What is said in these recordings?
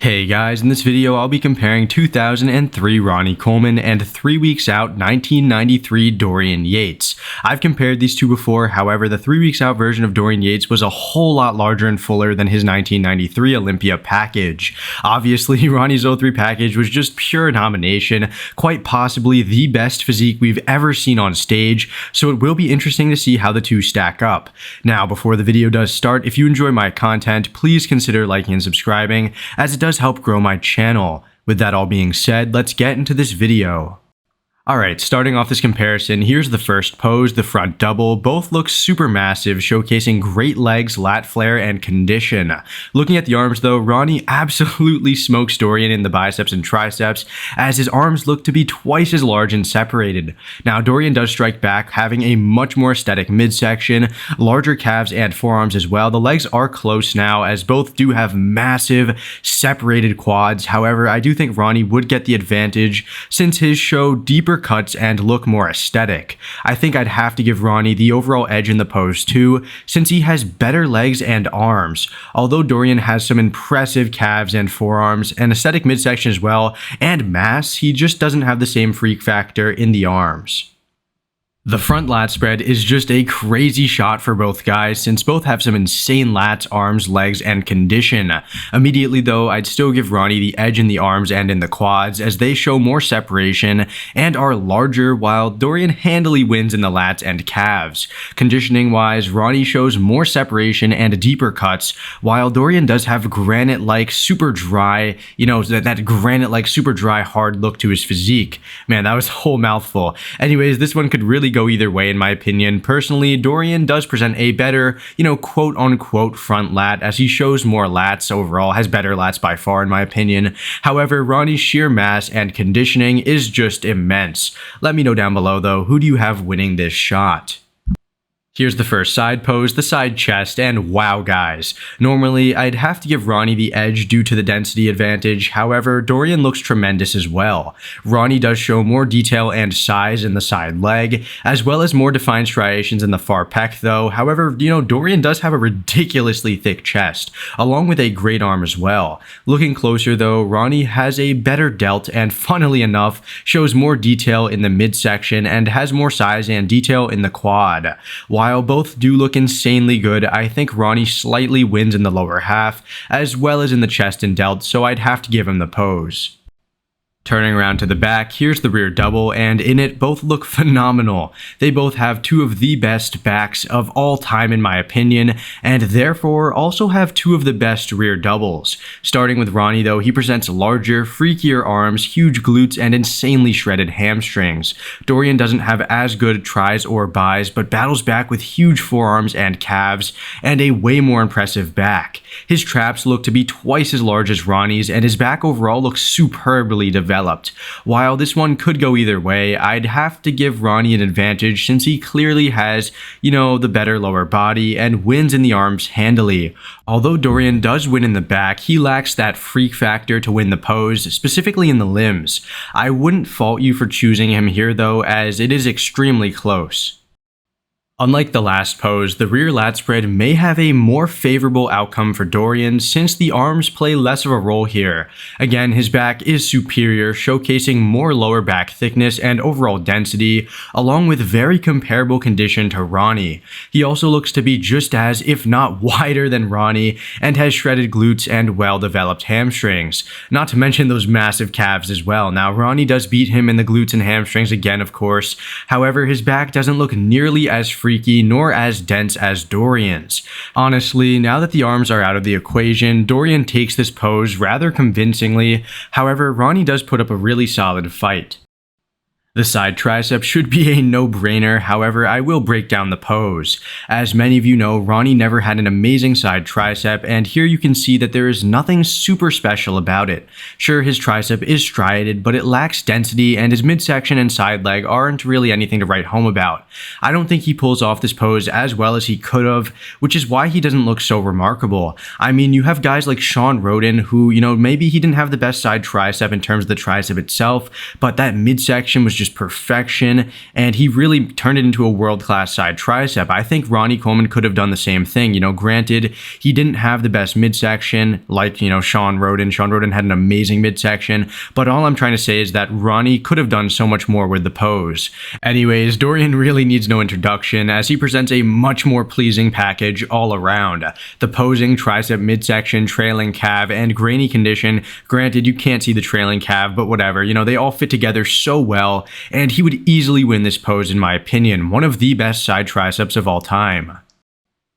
Hey guys, in this video I'll be comparing 2003 Ronnie Coleman and 3 weeks out 1993 Dorian Yates. I've compared these two before, however the 3 weeks out version of Dorian Yates was a whole lot larger and fuller than his 1993 Olympia package. Obviously Ronnie's 03 package was just pure domination, quite possibly the best physique we've ever seen on stage, so it will be interesting to see how the two stack up. Now before the video does start, if you enjoy my content, please consider liking and subscribing, as it does help grow my channel. With that all being said, let's get into this video. Alright, starting off this comparison, here's the first pose, the front double. Both look super massive, showcasing great legs, lat flare, and condition. Looking at the arms though, Ronnie absolutely smokes Dorian in the biceps and triceps, as his arms look to be twice as large and separated. Now Dorian does strike back, having a much more aesthetic midsection, larger calves and forearms as well. The legs are close now, as both do have massive, separated quads. However, I do think Ronnie would get the advantage, since his show deeper cuts and look more aesthetic. I think I'd have to give Ronnie the overall edge in the pose too, since he has better legs and arms. Although Dorian has some impressive calves and forearms, and aesthetic midsection as well, and mass, he just doesn't have the same freak factor in the arms. The front lat spread is just a crazy shot for both guys, since both have some insane lats, arms, legs, and condition. Immediately though, I'd still give Ronnie the edge in the arms and in the quads, as they show more separation and are larger, while Dorian handily wins in the lats and calves. Conditioning wise, Ronnie shows more separation and deeper cuts, while Dorian does have granite-like super dry, that granite-like super dry hard look to his physique. Man, that was a whole mouthful. Anyways, this one could really go either way in my opinion. Personally, Dorian does present a better, quote unquote front lat, as he shows more lats overall, has better lats by far in my opinion. However, Ronnie's sheer mass and conditioning is just immense. Let me know down below though, who do you have winning this shot? Here's the first side pose, the side chest, and wow guys. Normally, I'd have to give Ronnie the edge due to the density advantage, however, Dorian looks tremendous as well. Ronnie does show more detail and size in the side leg, as well as more defined striations in the far pec though. However, Dorian does have a ridiculously thick chest, along with a great arm as well. Looking closer though, Ronnie has a better delt and funnily enough, shows more detail in the midsection and has more size and detail in the quad. While both do look insanely good, I think Ronnie slightly wins in the lower half, as well as in the chest and delt, so I'd have to give him the pose. Turning around to the back, here's the rear double, and in it both look phenomenal. They both have two of the best backs of all time in my opinion, and therefore also have two of the best rear doubles. Starting with Ronnie though, he presents larger, freakier arms, huge glutes, and insanely shredded hamstrings. Dorian doesn't have as good tris or bis, but battles back with huge forearms and calves, and a way more impressive back. His traps look to be twice as large as Ronnie's, and his back overall looks superbly developed. While this one could go either way, I'd have to give Ronnie an advantage, since he clearly has, the better lower body and wins in the arms handily. Although Dorian does win in the back, he lacks that freak factor to win the pose, specifically in the limbs. I wouldn't fault you for choosing him here though, as it is extremely close. Unlike the last pose, the rear lat spread may have a more favorable outcome for Dorian, since the arms play less of a role here. Again, his back is superior, showcasing more lower back thickness and overall density, along with very comparable condition to Ronnie. He also looks to be just as, if not wider than Ronnie, and has shredded glutes and well-developed hamstrings. Not to mention those massive calves as well. Now, Ronnie does beat him in the glutes and hamstrings again, of course. However, his back doesn't look nearly as freaky nor as dense as Dorian's. Honestly, now that the arms are out of the equation, Dorian takes this pose rather convincingly. However, Ronnie does put up a really solid fight. The side tricep should be a no-brainer, however, I will break down the pose. As many of you know, Ronnie never had an amazing side tricep, and here you can see that there is nothing super special about it. Sure, his tricep is striated, but it lacks density, and his midsection and side leg aren't really anything to write home about. I don't think he pulls off this pose as well as he could have, which is why he doesn't look so remarkable. I mean, you have guys like Sean Roden, who, maybe he didn't have the best side tricep in terms of the tricep itself, but that midsection was just just perfection, and he really turned it into a world-class side tricep. I think Ronnie Coleman could have done the same thing. Granted, he didn't have the best midsection like, Sean Roden. Sean Roden had an amazing midsection, but all I'm trying to say is that Ronnie could have done so much more with the pose. Anyways, Dorian really needs no introduction as he presents a much more pleasing package all around. The posing, tricep, midsection, trailing calf, and grainy condition. Granted, you can't see the trailing calf, but whatever. They all fit together so well, and he would easily win this pose in my opinion. One of the best side triceps of all time.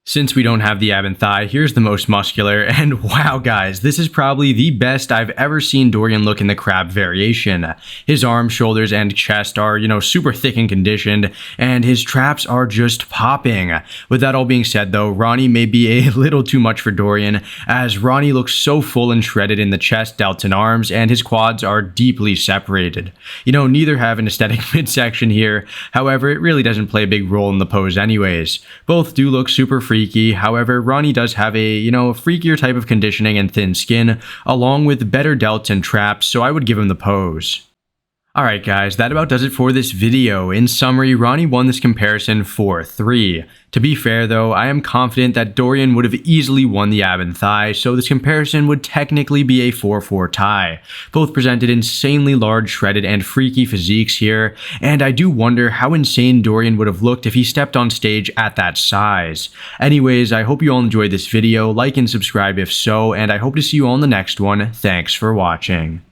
Since we don't have the ab and thigh, here's the most muscular, and wow guys, this is probably the best I've ever seen Dorian look in the crab variation. His arms, shoulders, and chest are, super thick and conditioned, and his traps are just popping. With that all being said though, Ronnie may be a little too much for Dorian, as Ronnie looks so full and shredded in the chest, delts, and arms, and his quads are deeply separated. Neither have an aesthetic midsection here, however, it really doesn't play a big role in the pose anyways. Both do look super freaky. However, Ronnie does have a, freakier type of conditioning and thin skin, along with better delts and traps, so I would give him the pose. Alright guys, that about does it for this video. In summary, Ronnie won this comparison 4-3. To be fair though, I am confident that Dorian would have easily won the ab and thigh, so this comparison would technically be a 4-4 tie. Both presented insanely large, shredded, and freaky physiques here, and I do wonder how insane Dorian would have looked if he stepped on stage at that size. Anyways, I hope you all enjoyed this video, like and subscribe if so, and I hope to see you all in the next one. Thanks for watching.